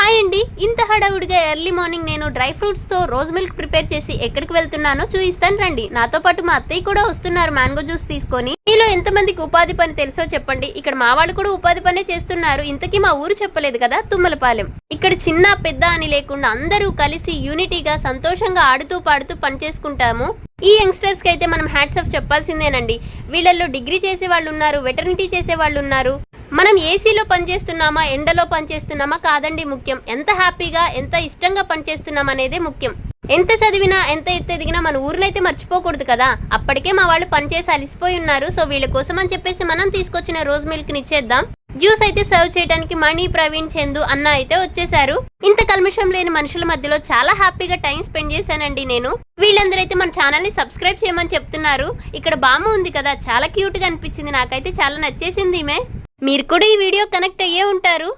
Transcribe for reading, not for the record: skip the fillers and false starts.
Hi అండి, ఇంత హడావుడిగా ఎర్లీ మార్నింగ్ నేను డ్రై ఫ్రూట్స్ తో రోజ్ మిల్క్ ప్రిపేర్ చేసి ఎక్కడికి వెళ్తున్నానో చూపిస్తాను రండి. నాతో పాటు మా అత్తయ్య కూడా వస్తున్నారు మ్యాంగో జ్యూస్ తీసుకొని. మీలో ఎంతమందికి ఉపాధి పని తెలుసో చెప్పండి. ఇక్కడ మా వాళ్ళు కూడా ఉపాధి పనే చేస్తున్నారు. ఇంతకీ మా ఊరు చెప్పలేదు కదా, తుమ్మలపాలెం. ఇక్కడ చిన్న పెద్ద అని లేకుండా అందరూ కలిసి యూనిటీగా సంతోషంగా ఆడుతూ పాడుతూ పని చేసుకుంటాము. ఈ యంగ్స్టర్స్ కి అయితే మనం హ్యాట్స్ ఆఫ్ చెప్పాల్సిందేనండి. వీళ్ళల్లో డిగ్రీ చేసే వాళ్ళు ఉన్నారు, వెటర్నిటీ చేసే వాళ్ళు ఉన్నారు. మనం ఏసీలో పనిచేస్తున్నామా, ఎండలో పనిచేస్తున్నామా కాదండి ముఖ్యం. ఎంత హ్యాపీగా ఎంత ఇష్టంగా పనిచేస్తున్నాం అనేదే ముఖ్యం. ఎంత చదివినా ఎంత ఎదిగినా మన ఊరినైతే మర్చిపోకూడదు కదా. అప్పటికే మా వాళ్ళు పనిచేసి అలిసిపోయి ఉన్నారు. సో వీళ్ళ కోసం అని చెప్పేసి మనం తీసుకొచ్చిన రోజ్ మిల్క్ ని ఇచ్చేద్దాం. జ్యూస్ అయితే సర్వ్ చేయడానికి మణి, ప్రవీణ్, చందు అన్న అయితే వచ్చేసారు. ఇంత కల్మషం లేని మనుషుల మధ్యలో చాలా హ్యాపీగా టైం స్పెండ్ చేశానండి నేను. వీళ్ళందరూ అయితే మన ఛానల్ ని సబ్స్క్రైబ్ చేయమని చెప్తున్నారు. ఇక్కడ బామ్మ ఉంది కదా, చాలా క్యూట్ గా అనిపించింది. నాకైతే చాలా నచ్చేసింది ఈమె. మీరు కూడా ఈ వీడియో కనెక్ట్ అయ్యే ఉంటారు.